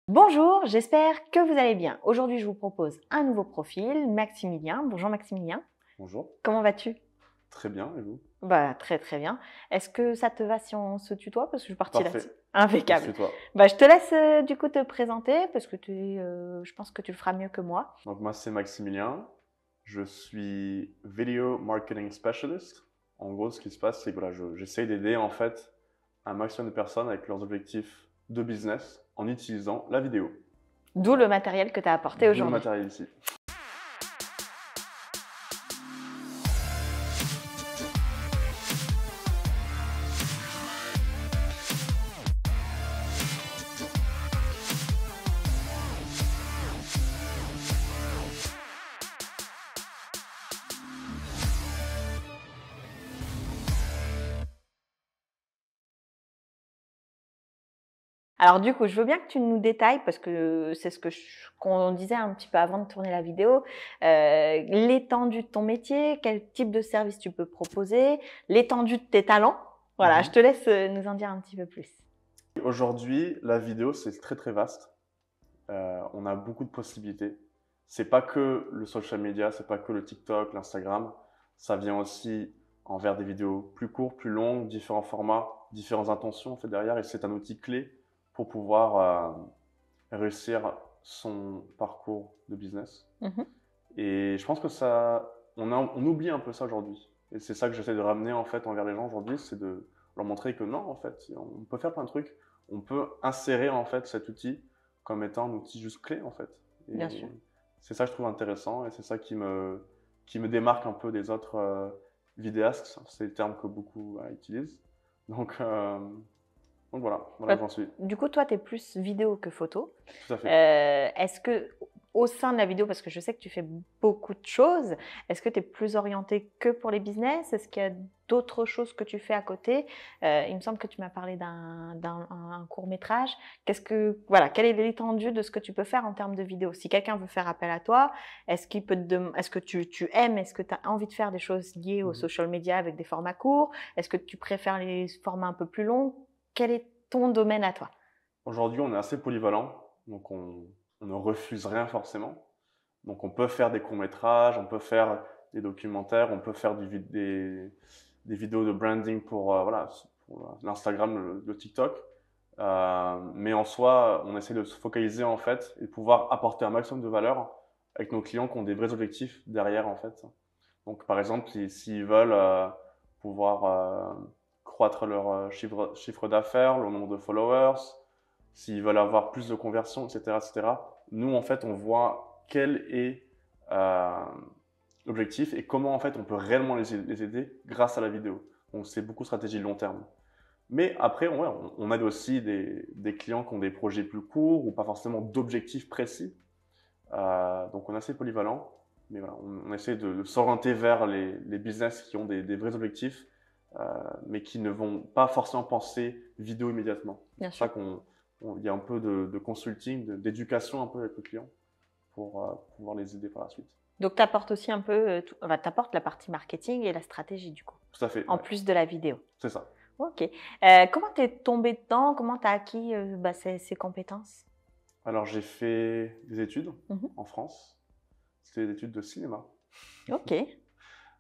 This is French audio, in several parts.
Bonjour, j'espère que vous allez bien. Aujourd'hui, je vous propose un nouveau profil, Maximilien. Bonjour Maximilien, Bonjour, comment vas-tu? très bien, et vous? Bah, très très bien. Est-ce que ça te va si on se tutoie? Parce que je suis partie là-dessus. Parfait, on se Impeccable. tutoie. Bah, je te laisse du coup te présenter parce que je pense que tu le feras mieux que moi. Donc moi c'est Maximilien, je suis Video Marketing Specialist. En gros ce qui se passe c'est que voilà, j'essaye d'aider en fait un maximum de personnes avec leurs objectifs de business en utilisant la vidéo. D'où le Voilà, matériel que tu as apporté d'où le aujourd'hui. matériel ici. Alors du coup, je veux bien que tu nous détailles, parce que c'est ce qu'on disait un petit peu avant de tourner la vidéo, l'étendue de ton métier, quel type de service tu peux proposer, l'étendue de tes talents. Voilà, je te laisse nous en dire un petit peu plus. Aujourd'hui la vidéo c'est très très vaste. On a beaucoup de possibilités. C'est pas que le social media, c'est pas que le TikTok, l'Instagram. Ça vient aussi envers des vidéos plus courtes, plus longues, différents formats, différentes intentions en fait derrière. Et c'est un outil clé pour pouvoir réussir son parcours de business. Mhm. Et je pense que on oublie un peu ça aujourd'hui. Et c'est ça que j'essaie de ramener en fait envers les gens aujourd'hui, c'est de leur montrer que non, en fait, on peut faire plein de trucs. On peut insérer en fait cet outil comme étant un outil juste clé en fait. Bien Et sûr. c'est ça que je trouve intéressant et c'est ça qui me démarque un peu des autres vidéastes. C'est le terme que beaucoup utilisent. Donc, euh, donc voilà où Ouais. j'en suis. Du coup, toi, tu es plus vidéo que photo. Tout à fait. Est-ce que au sein de la vidéo, parce que je sais que tu fais beaucoup de choses, est-ce que tu es plus orienté que pour les business? Est-ce qu'il y a d'autres choses que tu fais à côté? Il me semble que tu m'as parlé d'un court-métrage. Voilà, quelle est l'étendue de ce que tu peux faire en termes de vidéo? Si quelqu'un veut faire appel à toi, est-ce que tu aimes, est-ce que tu as envie de faire des choses liées aux Mhm. social media avec des formats courts? Est-ce que tu préfères les formats un peu plus longs? Quel est ton domaine à toi? Aujourd'hui, on est assez polyvalent, donc on ne refuse rien forcément. Donc on peut faire des courts-métrages, on peut faire des documentaires, on peut faire des vidéos de branding voilà, pour l'Instagram, le TikTok. Mais en soi, on essaie de se focaliser en fait et de pouvoir apporter un maximum de valeur avec nos clients qui ont des vrais objectifs derrière en fait. Donc par exemple, s'ils veulent pouvoir croître leur chiffre d'affaires, le nombre de followers, s'ils veulent avoir plus de conversions, etc., etc., nous en fait on voit quel est euh, l'objectif et comment en fait on peut réellement les aider grâce à la vidéo. Donc c'est beaucoup de stratégie long terme. Mais après, ouais, on aide aussi des clients qui ont des projets plus courts ou pas forcément d'objectifs précis. Donc on est assez polyvalent, mais voilà, on essaie de s'orienter vers les business qui ont des vrais objectifs, mais qui ne vont pas forcément penser vidéo immédiatement. C'est Bien pour ça sûr. il y a un peu de consulting, d'éducation un peu avec le client pour pouvoir les aider par la suite. Donc, tu apportes aussi un peu, enfin, tu apportes la partie marketing et la stratégie, du coup, Tout à fait, en ouais, plus de la vidéo. c'est ça. Ok. Comment tu es tombé dedans? Comment tu as acquis ces compétences? Alors j'ai fait des études Mhm. en France, c'était des études de cinéma. Ok.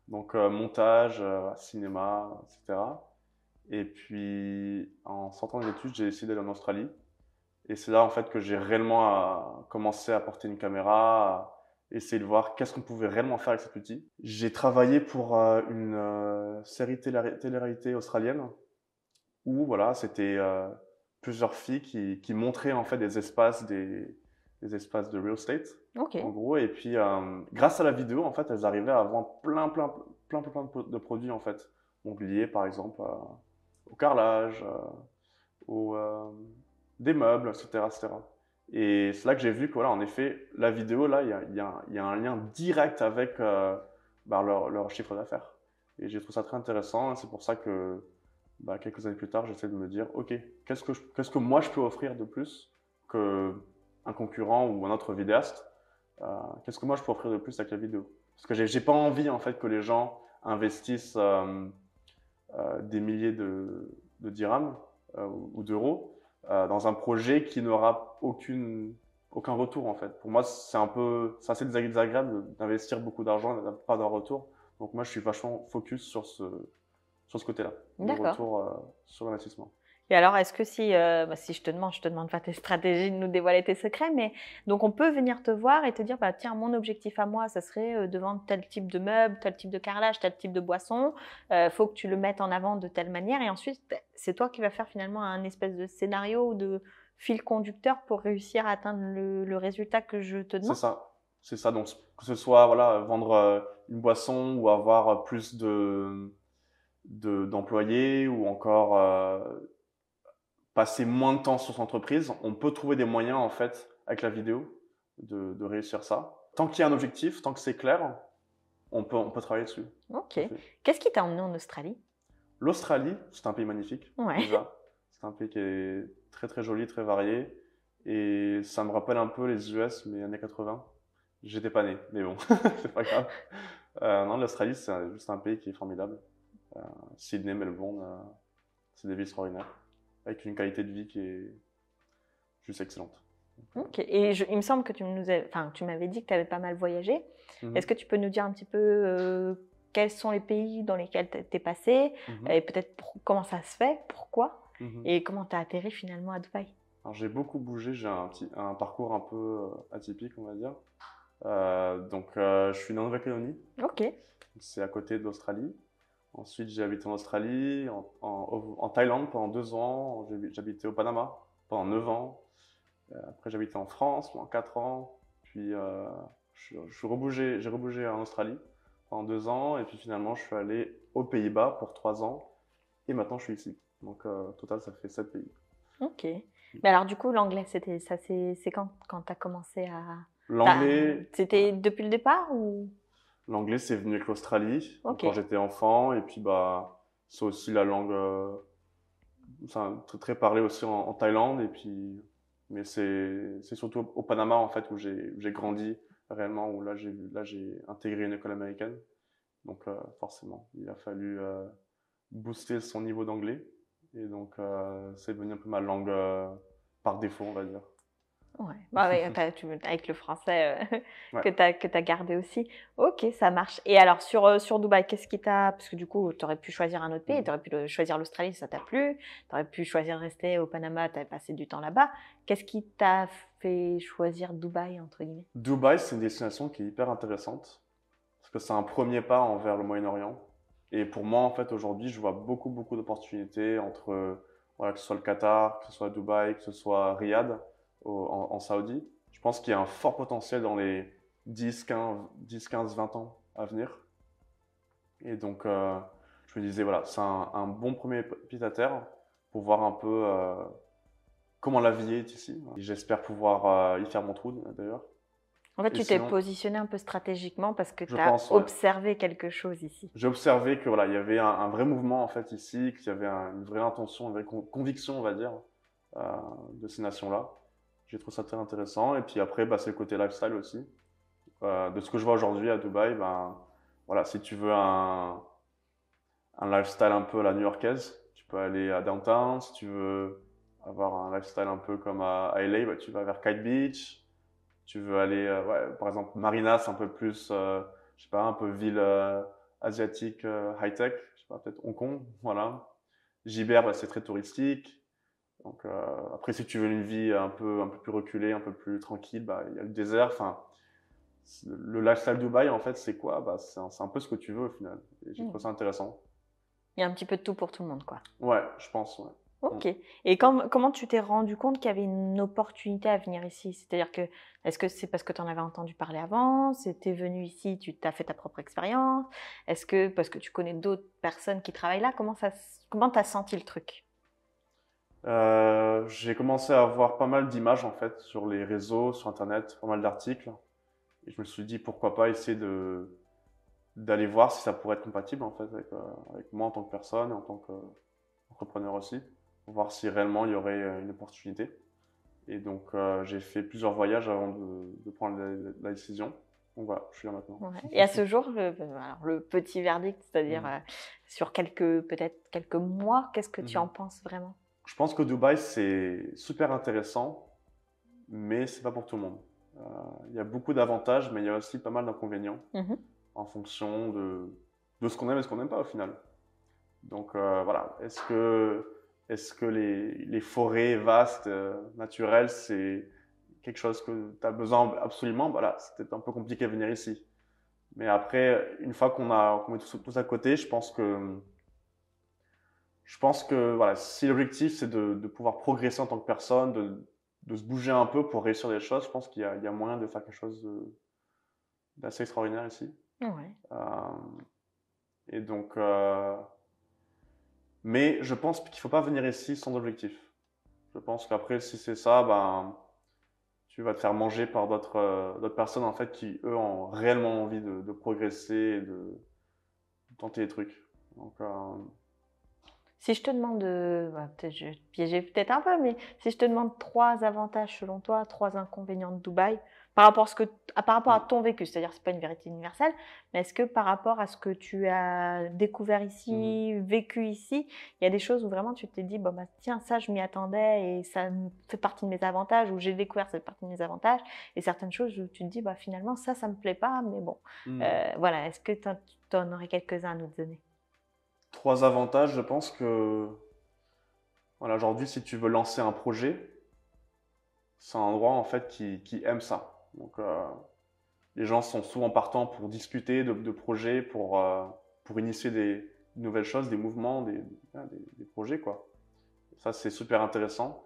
Donc montage, cinéma, etc. Et puis en sortant des études, j'ai décidé d'aller en Australie. Et c'est là en fait que j'ai réellement commencé à porter une caméra, à essayer de voir qu'est-ce qu'on pouvait réellement faire avec cet outil. J'ai travaillé pour une série télé-réalité australienne où voilà, c'était plusieurs filles qui montraient en fait des espaces de real estate Ok. en gros. Et puis grâce à la vidéo en fait, elles arrivaient à vendre plein de produits en fait. Donc liés par exemple au carrelage, au, des meubles, etc., etc. Et c'est là que j'ai vu que, voilà, en effet, la vidéo, là, il y a un lien direct avec leur chiffre d'affaires. Et j'ai trouvé ça très intéressant. Et c'est pour ça que, quelques années plus tard, j'essaie de me dire, OK, qu'est-ce que moi je peux offrir de plus qu'un concurrent ou un autre vidéaste? Qu'est-ce que moi je peux offrir de plus avec la vidéo? Parce que j'ai pas envie, en fait, que les gens investissent des milliers de dirhams ou d'euros dans un projet qui n'aura aucun retour en fait. Pour moi, c'est assez désagréable d'investir beaucoup d'argent et d'avoir pas de retour. Donc moi, je suis vachement focus sur ce côté-là, du D'accord. retour sur l'investissement. Et alors, est-ce que si je te demande pas tes stratégies de nous dévoiler tes secrets, mais donc on peut venir te voir et te dire, bah tiens, mon objectif à moi, ça serait de vendre tel type de meuble, tel type de carrelage, tel type de boisson. Faut que tu le mettes en avant de telle manière. Et ensuite, c'est toi qui vas faire finalement un espèce de scénario ou de fil conducteur pour réussir à atteindre le résultat que je te C'est demande. ça. C'est ça. Donc, que ce soit voilà, vendre une boisson ou avoir plus d'employés ou encore passer moins de temps sur son entreprise, on peut trouver des moyens en fait avec la vidéo de réussir ça. Tant qu'il y a un objectif, tant que c'est clair, on peut travailler dessus. Ok. Tout à fait. Qu'est-ce qui t'a emmené en Australie? L'Australie, c'est un pays magnifique Ouais. déjà. C'est un pays qui est très très joli, très varié. Et ça me rappelle un peu les US, mais années 80. J'étais pas né, mais bon, c'est pas grave. Non, l'Australie, c'est juste un pays qui est formidable. Sydney, Melbourne, c'est des villes extraordinaires, avec une qualité de vie qui est juste excellente. Ok. Il me semble que tu m'avais dit que tu avais pas mal voyagé. Est-ce Mhm, que tu peux nous dire un petit peu quels sont les pays dans lesquels tu es passé mhm, et peut-être comment ça se fait, pourquoi mhm. et comment tu as atterri finalement à Dubaï? Alors j'ai beaucoup bougé, j'ai un parcours un peu atypique, on va dire. Donc je suis né en Nouvelle-Calédonie, Ok. c'est à côté de l'Australie. Ensuite j'ai habité en Australie, en Thaïlande pendant 2 ans, j'habitais au Panama pendant 9 ans. Après j'habitais en France pendant 4 ans, puis j'ai rebougé en Australie pendant 2 ans, et puis finalement je suis allé aux Pays-Bas pour 3 ans, et maintenant je suis ici. Donc au total ça fait 7 pays. Ok. Mais alors du coup, l'anglais, c'est quand tu as commencé à... L'anglais, C'était depuis le départ ou... L'anglais, c'est venu avec l'Australie, donc Ok. quand j'étais enfant, et puis bah, c'est aussi la langue, très, très parlée aussi en Thaïlande, et puis, mais c'est surtout au Panama en fait où j'ai grandi réellement, où là j'ai intégré une école américaine, donc forcément, il a fallu booster son niveau d'anglais, et donc c'est devenu un peu ma langue par défaut, on va dire. Ouais, bah ouais, avec le français Ouais. que t'as gardé aussi. Ok, ça marche. Et alors sur Dubaï, qu'est-ce qui t'a... Parce que du coup, tu aurais pu choisir un autre pays, tu Mhm. aurais pu choisir l'Australie, ça t'a plu. Tu aurais pu choisir de rester au Panama, tu avais passé du temps là-bas. Qu'est-ce qui t'a fait choisir Dubaï, entre guillemets? Dubaï, c'est une destination qui est hyper intéressante, parce que c'est un premier pas envers le Moyen-Orient. Et pour moi, en fait, aujourd'hui, je vois beaucoup, beaucoup d'opportunités entre, voilà, que ce soit le Qatar, que ce soit Dubaï, que ce soit Riyad, en Saoudi. Je pense qu'il y a un fort potentiel dans les 10, 15, 20 ans à venir. Et donc, je me disais, voilà, c'est un bon premier pied à terre pour voir un peu comment la vie est ici. Et j'espère pouvoir y faire mon trou, d'ailleurs. En fait, Et tu t'es sinon, positionné un peu stratégiquement parce que je tu as pense, ouais. observé quelque chose ici. J'ai observé que voilà, il y avait un vrai mouvement en fait ici, qu'il y avait une vraie intention, une vraie conviction, on va dire, euh, de ces nations-là. J'ai trouvé ça très intéressant. Et puis après, bah, c'est le côté lifestyle aussi. De ce que je vois aujourd'hui à Dubaï, ben voilà, si tu veux un lifestyle un peu à la new-yorkaise, tu peux aller à downtown. Si tu veux avoir un lifestyle un peu comme à LA, bah, tu vas vers Kite Beach. Tu veux aller, ouais, par exemple, Marina, c'est un peu plus, je sais pas, un peu ville asiatique, high-tech, je sais pas, peut-être Hong Kong, voilà. Gibert, bah, c'est très touristique. Donc, après, si tu veux une vie un peu plus reculée, un peu plus tranquille, bah, il y a le désert. Enfin, le lifestyle Dubaï, en fait, c'est quoi? Bah, c'est un peu ce que tu veux au final. Et j'ai trouvé Hmm. ça intéressant. Il y a un petit peu de tout pour tout le monde, quoi. Ouais, je pense, ouais. Mm. Ok. Et comment tu t'es rendu compte qu'il y avait une opportunité à venir ici? C'est-à-dire que, est-ce que c'est parce que tu en avais entendu parler avant? C'était venu ici, tu t'as fait ta propre expérience? Est-ce que parce que tu connais d'autres personnes qui travaillent là? Comment t'as senti le truc? J'ai commencé à avoir pas mal d'images en fait sur les réseaux, sur Internet, pas mal d'articles. Et je me suis dit pourquoi pas essayer d'aller voir si ça pourrait être compatible en fait avec moi en tant que personne et en tant qu'entrepreneur aussi, pour voir si réellement il y aurait une opportunité. Et donc j'ai fait plusieurs voyages avant de prendre la décision. Donc voilà, je suis là maintenant. Ouais. Et à ce jour, alors, le petit verdict, c'est-à-dire Mhm. sur peut-être quelques mois, qu'est-ce que tu en Mhm. penses vraiment? Je pense que Dubaï, c'est super intéressant, mais c'est pas pour tout le monde. Il y a beaucoup d'avantages, mais il y a aussi pas mal d'inconvénients en fonction de ce qu'on aime et ce qu'on n'aime pas au final. Donc voilà, est-ce que les forêts vastes, naturelles, c'est quelque chose que tu as besoin absolument? Voilà, c'est peut-être un peu compliqué de venir ici. Mais après, une fois qu'on met tous à côté, je pense que voilà, si l'objectif c'est de pouvoir progresser en tant que personne, de se bouger un peu pour réussir des choses, je pense il y a moyen de faire quelque chose d'assez extraordinaire ici. Ouais. Et donc, mais je pense qu'il ne faut pas venir ici sans objectif. Je pense qu'après, si c'est ça, ben, tu vas te faire manger par d'autres personnes en fait qui, eux, ont réellement envie de progresser et de tenter des trucs. Donc, Si je te demande, peut-être je vais te piéger peut-être un peu, mais si je te demande 3 avantages selon toi, 3 inconvénients de Dubaï, par rapport à ton vécu, c'est-à-dire c'est pas une vérité universelle, mais est-ce que par rapport à ce que tu as découvert ici, vécu ici, il y a des choses où vraiment tu t'es dit, bon bah tiens, ça je m'y attendais et ça fait partie de mes avantages, ou j'ai découvert cette partie de mes avantages, et certaines choses où tu te dis, bah finalement ça me plaît pas, mais bon, voilà, est-ce que tu en aurais quelques-uns à nous donner? 3 avantages, je pense que voilà, aujourd'hui, si tu veux lancer un projet, c'est un endroit en fait qui aime ça. Donc, les gens sont souvent partants pour discuter de projets, pour initier des nouvelles choses, des mouvements, des projets, quoi. Ça, c'est super intéressant.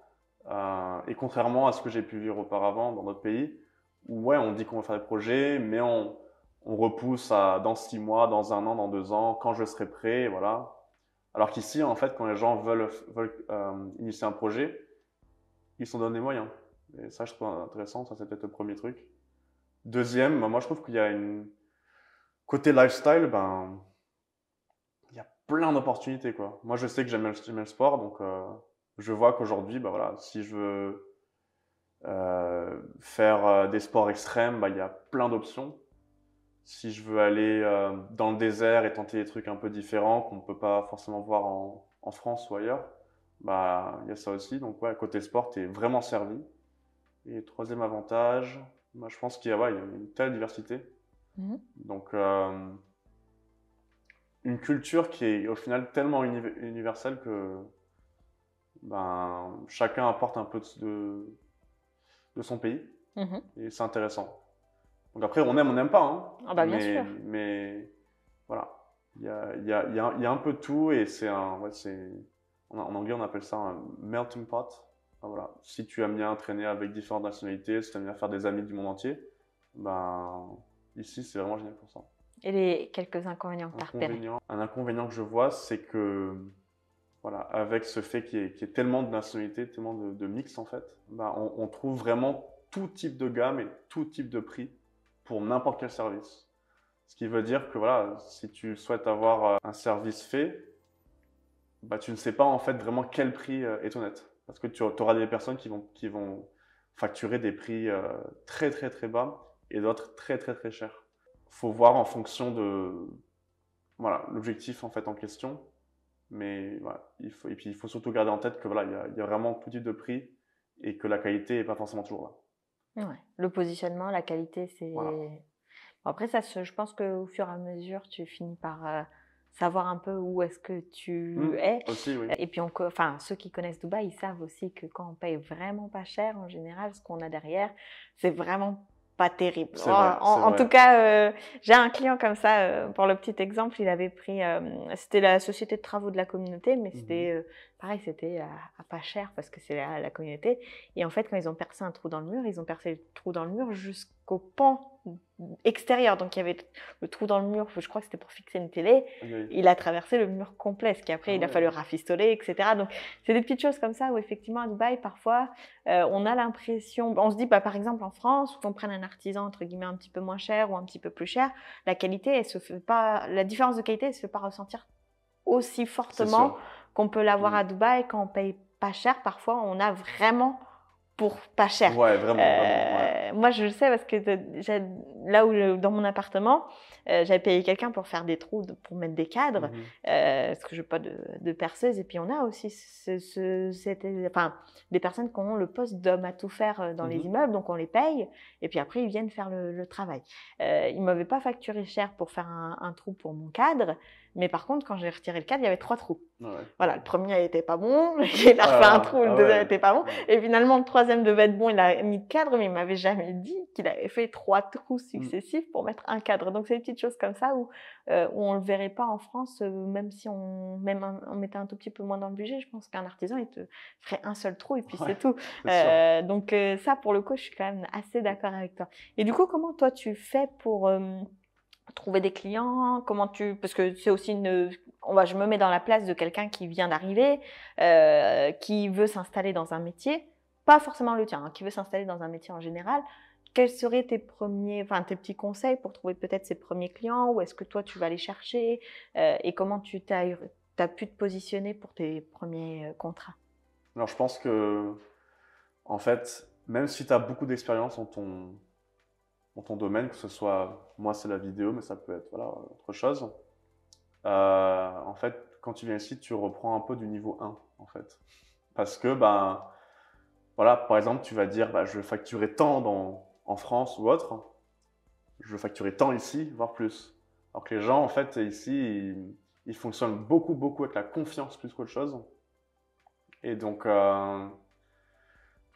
Et contrairement à ce que j'ai pu vivre auparavant dans d'autres pays, où ouais, on dit qu'on va faire des projets, mais on repousse dans 6 mois, dans un an, dans 2 ans, quand je serai prêt, voilà. Alors qu'ici, en fait, quand les gens veulent initier un projet, ils sont donnés les moyens. Et ça, je trouve intéressant. Ça, c'est peut-être le premier truc. Deuxième, moi, je trouve qu'il y a côté lifestyle, ben, il y a plein d'opportunités, quoi. Moi, je sais que j'aime le sport, donc je vois qu'aujourd'hui, ben, voilà, si je veux faire des sports extrêmes, ben, il y a plein d'options. Si je veux aller dans le désert et tenter des trucs un peu différents qu'on ne peut pas forcément voir en France ou ailleurs, bah, il y a ça aussi. Donc, ouais, côté sport, tu es vraiment servi. Et troisième avantage, moi, je pense qu'il y a, ouais, il y a une telle diversité. Donc, une culture qui est au final tellement universelle que ben, chacun apporte un peu de son pays. Et c'est intéressant. Donc après, on n'aime pas, hein, Ah bah bien sûr. mais voilà, il y a un peu de tout et en anglais on appelle ça un melting pot. Ah, voilà. Si tu aimes bien traîner avec différentes nationalités, si tu aimes bien faire des amis du monde entier, ben ici c'est vraiment génial pour ça. Et les quelques inconvénients que tu as repérés? Un inconvénient que je vois, c'est que voilà, avec ce fait qu'il y ait tellement de nationalités, tellement de mix en fait, ben, on trouve vraiment tout type de gamme et tout type de prix pour n'importe quel service. Ce qui veut dire que voilà, si tu souhaites avoir un service fait, bah, tu ne sais pas en fait vraiment quel prix est honnête. Parce que tu auras des personnes qui vont facturer des prix très très très bas et d'autres très très très chers. Faut voir en fonction de voilà, l'objectif en fait en question. Mais voilà, et puis il faut surtout garder en tête que voilà, il y a vraiment tout type de prix et que la qualité n'est pas forcément toujours là. Ouais. Le positionnement, la qualité, c'est… Voilà. Bon, après, je pense qu'au fur et à mesure, tu finis par savoir un peu où est-ce que tu es. Aussi, oui. Et puis, enfin, ceux qui connaissent Dubaï, ils savent aussi que quand on paye vraiment pas cher, en général, ce qu'on a derrière, c'est vraiment pas terrible. C'est vrai, en tout cas, j'ai un client comme ça, pour le petit exemple, il avait pris, c'était la société de travaux de la communauté, mais c'était pareil, c'était à pas cher parce que c'est la communauté. Et en fait, quand ils ont percé un trou dans le mur, ils ont percé le trou dans le mur jusqu'au pan extérieur. Donc il y avait le trou dans le mur, je crois que c'était pour fixer une télé. Oui. Il a traversé le mur complet, ce qui après il a fallu rafistoler, etc. Donc c'est des petites choses comme ça où effectivement à Dubaï parfois on a l'impression, on se dit par exemple en France, qu'on prenne un artisan entre guillemets un petit peu moins cher ou un petit peu plus cher, la qualité elle se fait pas, la différence de qualité elle se fait pas ressentir aussi fortement qu'on peut l'avoir à Dubaï. Quand on paye pas cher, parfois on a vraiment pour pas cher. Ouais, vraiment, vraiment. Ouais. Moi, je le sais parce que là où dans mon appartement, j'avais payé quelqu'un pour faire des trous, pour mettre des cadres, parce que je n'ai pas de perceuse. Et puis on a aussi enfin, des personnes qui ont le poste d'homme à tout faire dans les immeubles, donc on les paye, et puis après ils viennent faire le travail. Ils ne m'avaient pas facturé cher pour faire un trou pour mon cadre, mais par contre, quand j'ai retiré le cadre, il y avait 3 trous. Voilà, le premier n'était pas bon, il a refait un trou, le deuxième n'était pas bon, et finalement le troisième devait être bon, il a mis le cadre, mais il m'avait jamais dit qu'il avait fait 3 trous successifs pour mettre un cadre. Donc c'est des petites choses comme ça où on le verrait pas en France, même si on mettait un tout petit peu moins dans le budget. Je pense qu'un artisan il te ferait un seul trou et puis c'est tout. Donc ça, pour le coup, je suis quand même assez d'accord avec toi. Et du coup, comment toi tu fais pour trouver des clients? Parce que c'est aussi je me mets dans la place de quelqu'un qui vient d'arriver, qui veut s'installer dans un métier, pas forcément le tien, qui veut s'installer dans un métier en général. Quels seraient tes petits conseils pour trouver peut-être ses premiers clients? Ou est-ce que toi tu vas les chercher? Et comment tu as pu te positionner pour tes premiers contrats? Alors je pense que, en fait, même si tu as beaucoup d'expérience dans ton domaine, que ce soit, moi c'est la vidéo, mais ça peut être autre chose. En fait, quand tu viens ici, tu reprends un peu du niveau 1, en fait. Parce que, par exemple, tu vas dire, je vais facturer tant en France ou autre, je vais facturer tant ici, voire plus. Alors que les gens, en fait, ici, ils fonctionnent beaucoup, beaucoup avec la confiance plus qu'autre chose. Et donc, on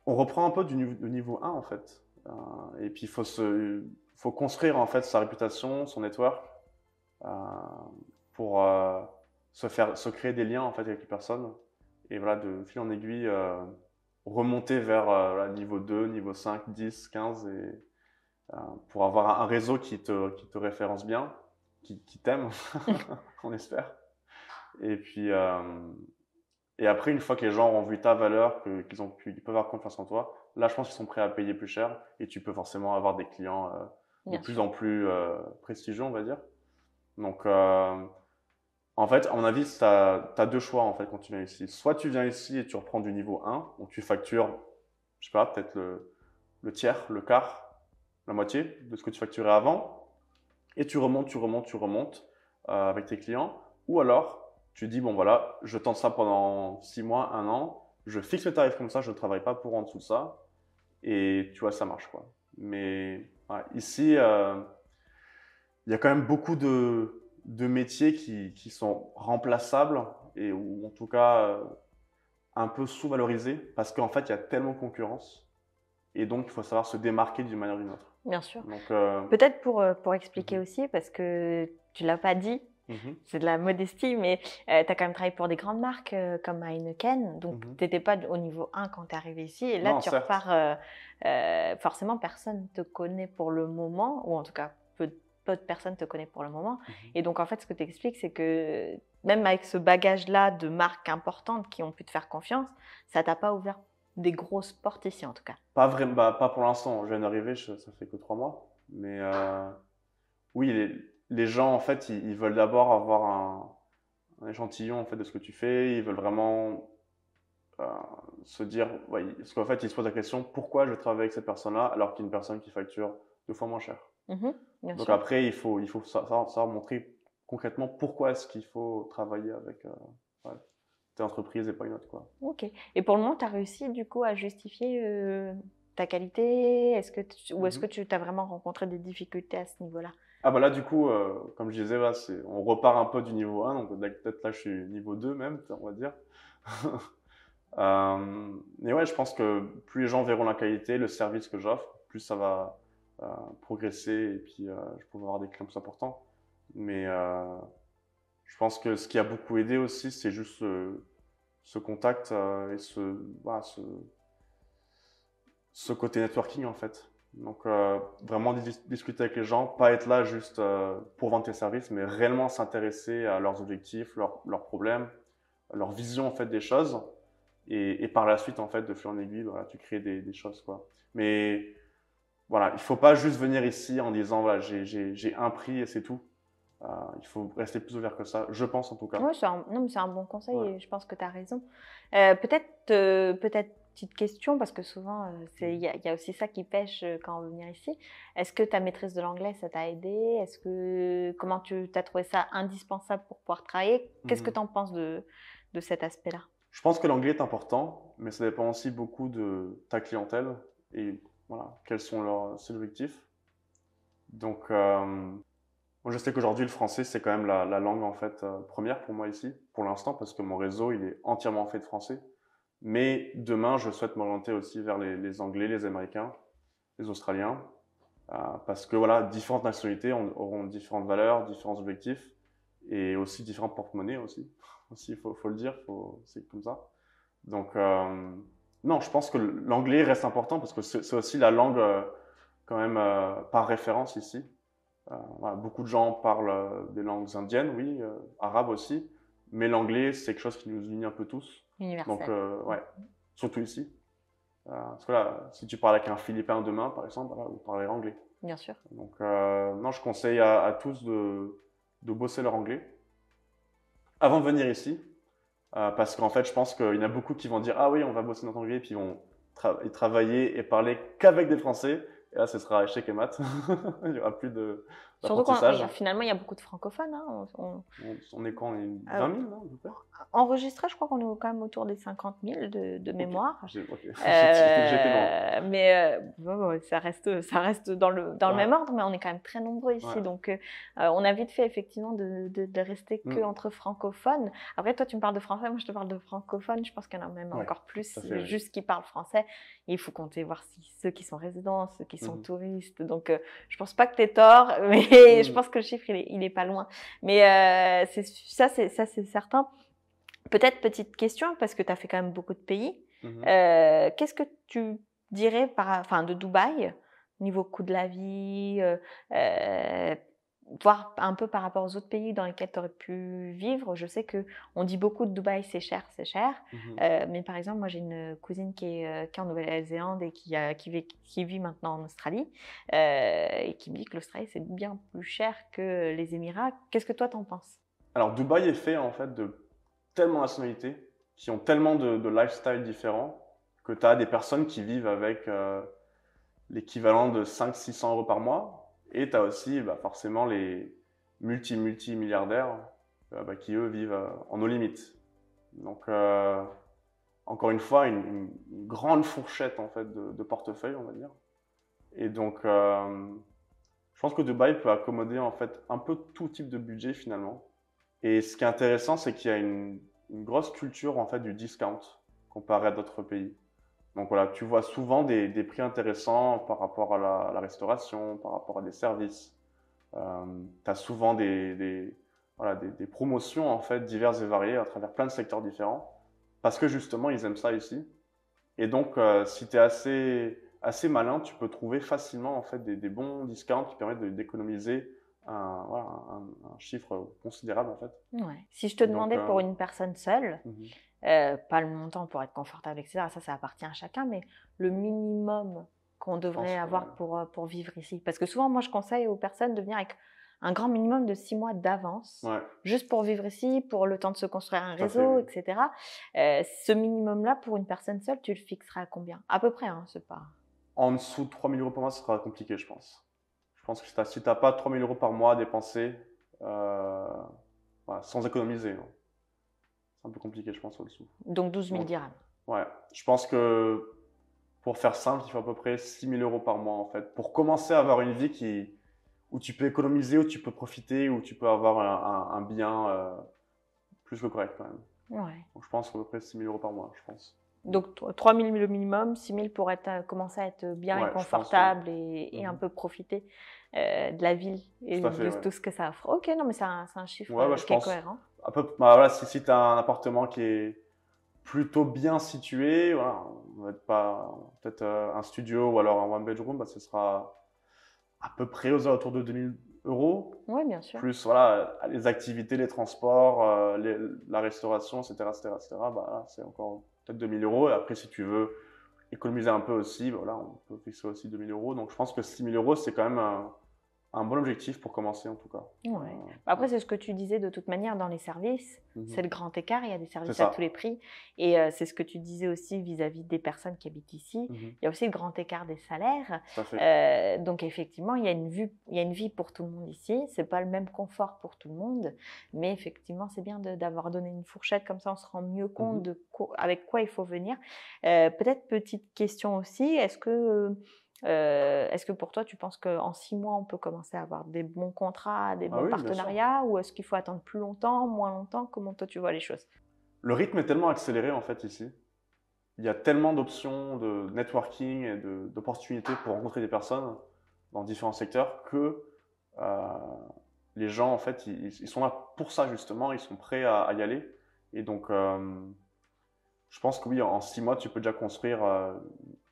reprend un peu du niveau 1, en fait. Et puis, il faut construire, en fait, sa réputation, son network, pour se créer des liens, en fait, avec les personnes. Et voilà, de fil en aiguille, remonter vers niveau 2, niveau 5, 10, 15, pour avoir un réseau qui te référence bien, qui t'aime, on espère. Et puis, et après, une fois que les gens ont vu ta valeur, qu'ils peuvent avoir confiance en toi, là, je pense qu'ils sont prêts à payer plus cher et tu peux forcément avoir des clients de plus en plus prestigieux, on va dire. Donc, en fait, à mon avis, tu as deux choix en fait, quand tu viens ici. Soit tu viens ici et tu reprends du niveau 1, donc tu factures, je sais pas, peut-être le tiers, le quart, la moitié de ce que tu facturais avant, et tu remontes avec tes clients. Ou alors, tu dis, bon voilà, je tente ça pendant 6 mois, 1 an, je fixe le tarif comme ça, je ne travaille pas pour en dessous de ça, et tu vois, ça marche quoi. Mais ici, il y a quand même beaucoup de métiers qui sont remplaçables ou en tout cas un peu sous-valorisés parce qu'en fait, il y a tellement de concurrence et donc il faut savoir se démarquer d'une manière ou d'une autre. Bien sûr. Donc, peut-être pour expliquer aussi, parce que tu ne l'as pas dit, c'est de la modestie, mais tu as quand même travaillé pour des grandes marques comme Heineken, donc tu n'étais pas au niveau 1 quand tu es arrivé ici, et là non, tu repars, forcément personne ne te connaît pour le moment, ou en tout cas peu de personnes te connaissent pour le moment, et donc en fait ce que tu expliques, c'est que même avec ce bagage-là de marques importantes qui ont pu te faire confiance, ça t'a pas ouvert des grosses portes ici en tout cas. Pas vraiment, pas pour l'instant, je viens d'arriver, ça fait que 3 mois, mais oui, les gens en fait, ils veulent d'abord avoir un échantillon en fait de ce que tu fais, ils veulent vraiment se dire, parce qu'en fait, ils se posent la question, pourquoi je travaille avec cette personne-là alors qu'il y a une personne qui facture 2 fois moins cher. Donc sûr. Après, il faut savoir montrer concrètement pourquoi est-ce qu'il faut travailler avec telle entreprise et pas une autre, quoi. Ok. Et pour le moment, tu as réussi du coup à justifier ta qualité? Ou est-ce que tu as vraiment rencontré des difficultés à ce niveau-là? Ah là du coup, comme je disais, on repart un peu du niveau 1, donc peut-être là je suis niveau 2 même, on va dire. Mais ouais, je pense que plus les gens verront la qualité, le service que j'offre, plus ça va progresser et puis je peux avoir des clients plus importants. Mais je pense que ce qui a beaucoup aidé aussi, c'est juste ce contact et ce côté networking en fait. Donc vraiment discuter avec les gens, pas être là juste pour vendre tes services, mais réellement s'intéresser à leurs objectifs, leurs problèmes, leur vision en fait des choses. Et par la suite, en fait, de fil en aiguille, tu crées des choses, quoi. Mais voilà, il faut pas juste venir ici en disant, voilà, j'ai un prix et c'est tout. Il faut rester plus ouvert que ça, je pense en tout cas. Oui, c'est un bon conseil et je pense que tu as raison. Peut-être petite question, parce que souvent, il y a aussi ça qui pêche quand on veut venir ici. Est-ce que ta maîtrise de l'anglais, ça t'a aidé? Comment tu as trouvé ça indispensable pour pouvoir travailler? Qu'est-ce que Mhm. tu en penses de cet aspect-là? Je pense que l'anglais est important, mais ça dépend aussi beaucoup de ta clientèle et voilà, quels sont ses objectifs. Donc, moi, je sais qu'aujourd'hui, le français, c'est quand même la langue en fait première pour moi ici, pour l'instant, parce que mon réseau, il est entièrement fait de français. Mais demain, je souhaite m'orienter aussi vers les Anglais, les Américains, les Australiens, parce que voilà, différentes nationalités auront différentes valeurs, différents objectifs, et aussi différents porte-monnaies aussi. Aussi, faut le dire, c'est comme ça. Donc, non, je pense que l'anglais reste important parce que c'est aussi la langue quand même par référence ici. Voilà, beaucoup de gens parlent des langues indiennes, oui, arabes aussi, mais l'anglais, c'est quelque chose qui nous unit un peu tous. Donc, Universel. ouais, surtout ici. Parce que là, si tu parles avec un Philippin demain, par exemple, voilà, vous parlerez anglais. Bien sûr. Donc, non, je conseille à tous de bosser leur anglais avant de venir ici. Parce qu'en fait, je pense qu'il y en a beaucoup qui vont dire ah oui, on va bosser notre anglais, puis ils vont travailler et parler qu'avec des Français. Et là, ce sera échec et mat. Il n'y aura plus Surtout d'apprentissage. finalement, il y a beaucoup de francophones. Hein. On est quand on est Euh, 20 000, non, à peu près. Enregistré, je crois qu'on est quand même autour des 50 000 de Ok, mémoire. ok. J'étais loin. Mais bon, ça reste dans le Ouais, même ordre, mais on est quand même très nombreux ici. ouais. Donc, on a vite fait effectivement de rester que Mm. entre francophones. Après, toi, tu me parles de français, moi, je te parle de francophones. Je pense qu'il y en a même Ouais, encore plus, tout à fait, ouais. juste qui parlent français. Et il faut compter voir si ceux qui sont résidents, ceux qui sont Mhm. touristes. Donc, je pense pas que tu es tort, mais je pense que le chiffre, il est pas loin. Mais ça, c'est certain. Peut-être petite question, parce que tu as fait quand même beaucoup de pays. Mhm. Qu'est-ce que tu dirais de Dubaï, niveau coût de la vie, voir un peu par rapport aux autres pays dans lesquels tu aurais pu vivre? Je sais qu'on dit beaucoup de Dubaï, c'est cher, c'est cher. Mhm. Mais par exemple, moi j'ai une cousine qui est en Nouvelle-Zélande et qui vit maintenant en Australie et qui me dit que l'Australie c'est bien plus cher que les Émirats. Qu'est-ce que toi t'en penses? Alors, Dubaï est fait en fait de tellement de nationalités, qui ont tellement de lifestyles différents, que tu as des personnes qui vivent avec l'équivalent de 500-600 euros par mois. Et tu as aussi forcément les multi-milliardaires qui, eux, vivent en nos limites. Donc, encore une fois, une grande fourchette en fait, de portefeuille, on va dire. Et donc, je pense que Dubaï peut accommoder en fait un peu tout type de budget finalement. Et ce qui est intéressant, c'est qu'il y a une grosse culture en fait du discount comparé à d'autres pays. Donc voilà, tu vois souvent des prix intéressants par rapport à la restauration, par rapport à des services. Tu as souvent voilà, des promotions en fait diverses et variées à travers plein de secteurs différents parce que justement ils aiment ça ici. Et donc si tu es assez malin, tu peux trouver facilement en fait des bons discounts qui permettent d'économiser voilà, un chiffre considérable en fait. Ouais. Si je te Donc, demandais pour une personne seule, mhm. pas le montant pour être confortable, etc., ça appartient à chacun, mais le minimum qu'on Je devrait pense que ouais. avoir pour vivre ici. Parce que souvent, moi, je conseille aux personnes de venir avec un grand minimum de 6 mois d'avance, Ouais, juste pour vivre ici, pour le temps de se construire un tout à fait, réseau, oui. etc. Ce minimum-là, pour une personne seule, tu le fixeras à combien? À peu près, hein, c'est pas… En dessous de 3 000 euros par mois, ce sera compliqué, je pense. Je pense que si tu n'as pas 3 000 euros par mois à dépenser, euh, voilà, sans économiser, hein, c'est un peu compliqué, je pense, au-dessous. Donc 12 000 Donc, dirhams. ouais, je pense que pour faire simple, il faut à peu près 6 000 euros par mois, en fait, pour commencer à avoir une vie où tu peux économiser, où tu peux profiter, où tu peux avoir un bien plus que correct, quand même. Ouais. Donc, je pense à peu près 6 000 euros par mois, je pense. Donc 3 000 le minimum, 6 000 pour commencer à être bien et Ouais, je pense, ouais. confortable et un peu profiter de la ville et Tout à fait, de ouais. tout ce que ça offre. Ok, non, mais c'est un chiffre Ouais, bah, je qui est pense. cohérent. Voilà, si tu as un appartement qui est plutôt bien situé, voilà, on va être pas peut-être un studio ou alors un one bedroom, ce sera à peu près aux alentours de 2 000 euros, Oui, bien sûr. plus voilà, les activités, les transports, la restauration, etc., etc., etc., là, c'est encore peut-être 2 000 euros. Et après, si tu veux économiser un peu aussi, voilà, on peut fixer aussi 2 000 euros. Donc, je pense que 6 000 euros, c'est quand même un bon objectif pour commencer en tout cas. Ouais. Après, c'est ce que tu disais de toute manière dans les services, c'est le grand écart. Il y a des C'est services à tous ça. les prix. Et c'est ce que tu disais aussi vis-à-vis des personnes qui habitent ici. Il y a aussi le grand écart des salaires. Tout à fait. Donc, effectivement, il y a une vie pour tout le monde ici. Ce n'est pas le même confort pour tout le monde. Mais effectivement, c'est bien d'avoir donné une fourchette. Comme ça, on se rend mieux compte de avec quoi il faut venir. Peut-être petite question aussi, est-ce que pour toi, tu penses qu'en 6 mois, on peut commencer à avoir des bons contrats, des Ah bons oui, bien sûr. partenariats, ou est-ce qu'il faut attendre plus longtemps, moins longtemps? Comment toi, tu vois les choses? Le rythme est tellement accéléré en fait ici. Il y a tellement d'options de networking et d'opportunités pour rencontrer des personnes dans différents secteurs que euh, les gens en fait ils sont là pour ça justement, ils sont prêts à y aller. Et donc je pense que oui, en 6 mois tu peux déjà construire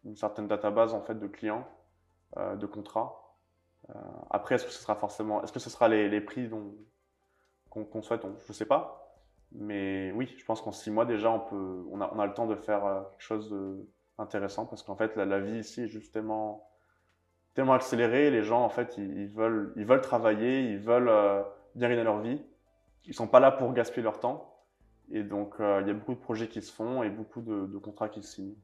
une certaine database en fait de clients, de contrats. Après, est-ce que ce sera les prix qu'on souhaite? Je ne sais pas. Mais oui, je pense qu'en 6 mois déjà, on a le temps de faire quelque chose d'intéressant parce qu'en fait, la vie ici est juste tellement accélérée. Les gens, en fait, ils veulent travailler, ils veulent bien gagner leur vie. Ils sont pas là pour gaspiller leur temps. Et donc, il y a beaucoup de projets qui se font et beaucoup de contrats qui se signent.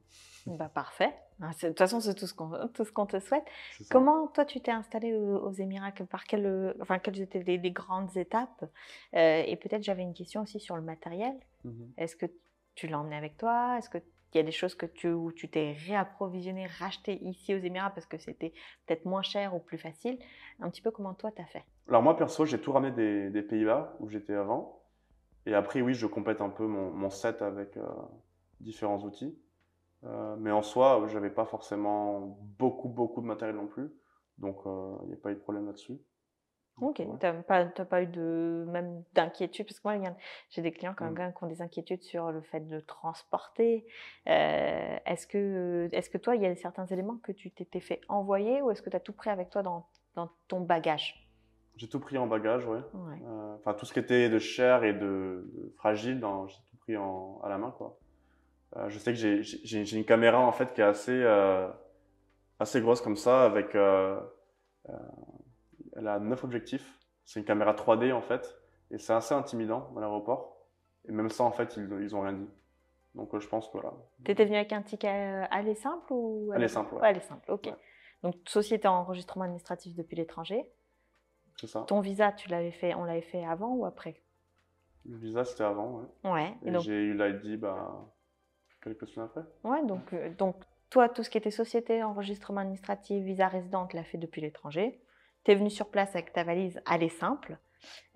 Bah, parfait. De toute façon, c'est tout ce qu'on te souhaite. C'est ça. Comment toi, tu t'es installé aux Émirats? Quelles étaient les grandes étapes? Et peut-être j'avais une question aussi sur le matériel. Mhm. Est-ce que tu l'as emmené avec toi? Est-ce qu'il y a des choses où tu t'es réapprovisionné, racheté ici aux Émirats parce que c'était peut-être moins cher ou plus facile? Un petit peu comment toi, tu as fait? Alors moi, perso, j'ai tout ramené des Pays-Bas où j'étais avant. Et après, oui, je complète un peu mon set avec différents outils. Mais en soi, j'avais pas forcément beaucoup de matériel non plus. Donc, il n'y a pas eu de problème là-dessus. Donc, Ok, ouais. t'as pas eu même d'inquiétude, parce que moi, j'ai des clients quand Mm. même qui ont des inquiétudes sur le fait de transporter. Est-ce que toi, il y a certains éléments que tu t'étais fait envoyer, ou est-ce que tu as tout pris avec toi dans ton bagage? J'ai tout pris en bagage, ouais. Ouais. Enfin, tout ce qui était de cher et de fragile, j'ai tout pris à la main, quoi. Je sais que j'ai une caméra, en fait, qui est assez grosse comme ça, euh, elle a 9 objectifs. C'est une caméra 3D, en fait. Et c'est assez intimidant dans l'aéroport. Et même ça, en fait, ils ont rien dit. Donc, je pense que voilà. T'étais venu avec un ticket aller simple ou Elle est simple, ouais. Ouais, aller simple, ok. Ouais, Donc, société enregistrement administratif depuis l'étranger. c'est ça. Ton visa, on l'avait fait avant ou après? Le visa, c'était avant, ouais. Ouais, et Et donc, j'ai eu l'ID quelques semaines après. ouais, donc, toi, tout ce qui était société, enregistrement administratif, visa résident, tu l'as fait depuis l'étranger. Tu es venu sur place avec ta valise aller simple.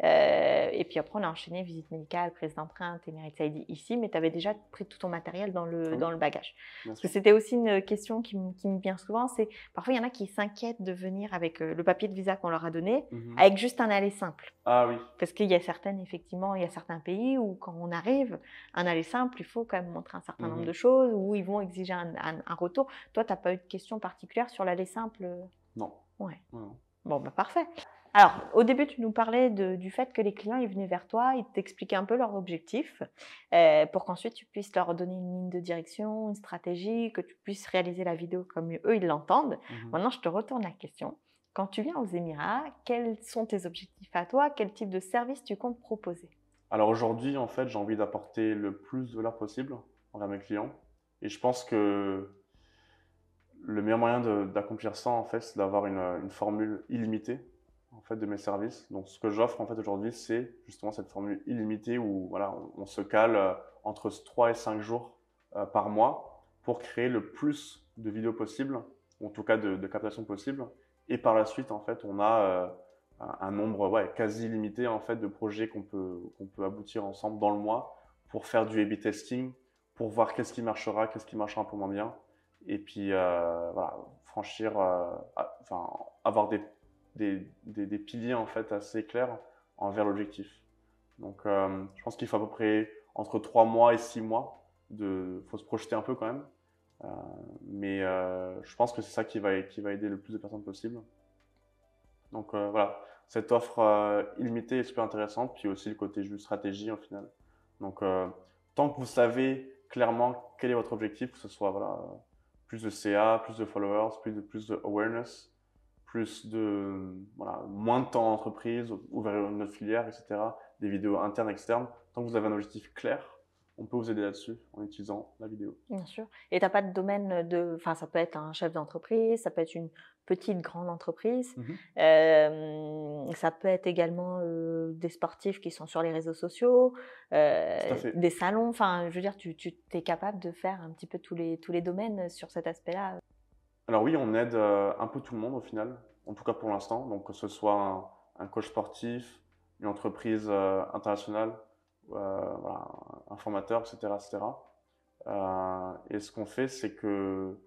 Et puis après, on a enchaîné visite médicale, prise d'empreinte, Emirates ID ici, mais tu avais déjà pris tout ton matériel dans Ah oui, le bagage. bien Parce que sûr. c'était aussi une question qui me vient souvent, c'est parfois il y en a qui s'inquiètent de venir avec le papier de visa qu'on leur a donné, Mhm. avec juste un aller simple. Ah oui, Parce qu'il y a effectivement, il y a certains pays où quand on arrive, un aller simple, il faut quand même montrer un certain nombre Mhm. de choses, où ils vont exiger un retour. Toi, tu n'as pas eu de question particulière sur l'aller simple? Non. Ouais. Non. Bon, bah parfait. Alors, au début, tu nous parlais du fait que les clients, ils venaient vers toi, ils t'expliquaient un peu leurs objectifs, pour qu'ensuite tu puisses leur donner une ligne de direction, une stratégie, que tu puisses réaliser la vidéo comme eux, ils l'entendent. Mhm. Maintenant, je te retourne la question. Quand tu viens aux Émirats, quels sont tes objectifs à toi? Quel type de service tu comptes proposer? Alors aujourd'hui, en fait, j'ai envie d'apporter le plus de valeur possible envers mes clients. Et je pense que le meilleur moyen d'accomplir ça, en fait, c'est d'avoir une formule illimitée en fait, de mes services. Donc, ce que j'offre en fait aujourd'hui, c'est justement cette formule illimitée où voilà, on se cale entre 3 et 5 jours par mois pour créer le plus de vidéos possible, ou en tout cas de captations possibles. Et par la suite, en fait, on a un nombre quasi limité en fait, de projets qu'on peut aboutir ensemble dans le mois pour faire du A/B testing, pour voir qu'est-ce qui marchera, qu'est-ce qui marchera un peu moins bien et puis voilà, franchir, enfin, avoir des piliers en fait assez clairs envers l'objectif. Donc, je pense qu'il faut à peu près entre 3 mois et 6 mois. Faut se projeter un peu quand même. Euh, mais je pense que c'est ça qui va aider le plus de personnes possible. Donc voilà, cette offre illimitée est super intéressante. Puis aussi le côté juste stratégie au final. Donc, tant que vous savez clairement quel est votre objectif, que ce soit voilà, plus de CA, plus de followers, plus de awareness, plus voilà, moins de temps en entreprise, ouvrir une autre filière, etc. Des vidéos internes, externes. Tant que vous avez un objectif clair, on peut vous aider là-dessus en utilisant la vidéo. Bien sûr. Et tu n'as pas de domaine de... Enfin, ça peut être un chef d'entreprise, ça peut être une petite, grande entreprise. Ça peut être également des sportifs qui sont sur les réseaux sociaux, Tout à fait. des salons. Enfin, je veux dire, tu es capable de faire un petit peu tous les domaines sur cet aspect-là. Alors oui, on aide un peu tout le monde au final, en tout cas pour l'instant. Donc que ce soit un coach sportif, une entreprise internationale, voilà, un formateur, etc., etc. Et ce qu'on fait, c'est que,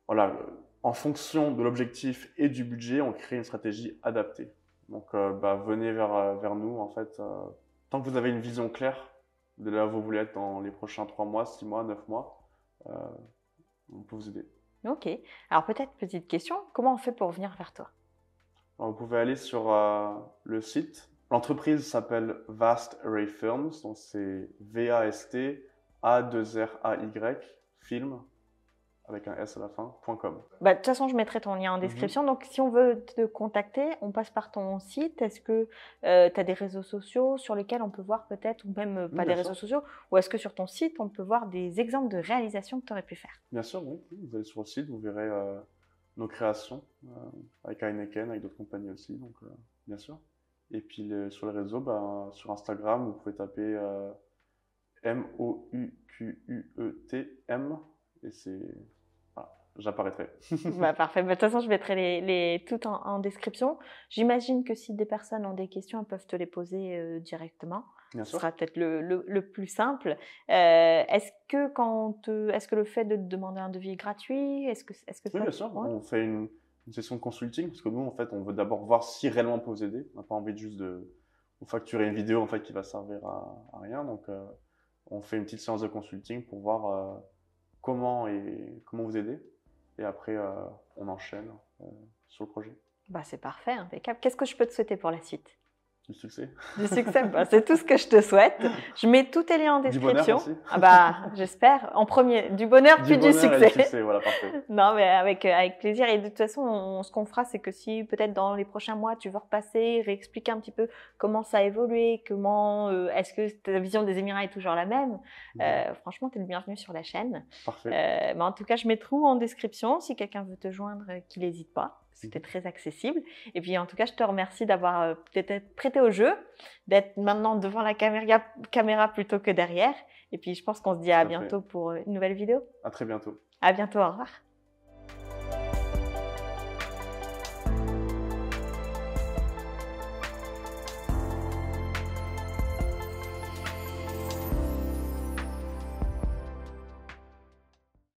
voilà, en fonction de l'objectif et du budget, on crée une stratégie adaptée. Donc, venez vers nous, en fait. Tant que vous avez une vision claire de là où vous voulez être dans les prochains 3 mois, 6 mois, 9 mois, on peut vous aider. Ok. Alors peut-être, petite question, comment on fait pour venir vers toi? Alors, vous pouvez aller sur le site. L'entreprise s'appelle Vast Array Films, donc c'est VAST-A2RAY Film avec un S à la fin, .com. Bah, de toute façon, je mettrai ton lien en description. Donc, si on veut te contacter, on passe par ton site. Est-ce que tu as des réseaux sociaux sur lesquels on peut voir peut-être, ou même pas des réseaux sociaux, ou est-ce que sur ton site, on peut voir des exemples de réalisations que tu aurais pu faire? Bien sûr, oui. Vous allez sur le site, vous verrez nos créations avec Heineken, avec d'autres compagnies aussi, donc bien sûr. Et puis sur les réseaux, sur Instagram, vous pouvez taper MOUQUETM et voilà, j'apparaîtrai. Bah, parfait. Bah, de toute façon, je mettrai tout en description. J'imagine que si des personnes ont des questions, elles peuvent te les poser directement. Bien Ce sûr. sera peut-être le plus simple. Est-ce que le fait de te demander un devis est gratuit? Oui, bien sûr. On fait une session de consulting parce que nous, en fait, on veut d'abord voir si réellement on peut vous aider. On n'a pas envie de juste de vous facturer une vidéo en fait qui va servir à rien. Donc, on fait une petite séance de consulting pour voir comment vous aider. Et après, on enchaîne sur le projet. Bah, c'est parfait, impeccable. Qu'est-ce que je peux te souhaiter pour la suite? Du succès. Du succès, bah, c'est tout ce que je te souhaite. Je mets tous tes liens en description. Du bonheur aussi. Ah bah, j'espère. En premier, du bonheur puis du succès. Et du succès, voilà, parfait. Non, mais avec plaisir. Et de toute façon, ce qu'on fera, c'est que si peut-être dans les prochains mois, tu veux repasser, réexpliquer un petit peu comment ça a évolué, comment est-ce que ta vision des Émirats est toujours la même. Franchement, tu es le bienvenu sur la chaîne. Parfait. Mais en tout cas, je mets tout en description. Si quelqu'un veut te joindre, qu'il n'hésite pas. C'était très accessible. Et puis, en tout cas, je te remercie d'avoir peut-être prêté au jeu, d'être maintenant devant la caméra plutôt que derrière. Et puis, je pense qu'on se dit à bientôt pour une nouvelle vidéo. À très bientôt. À bientôt, au revoir.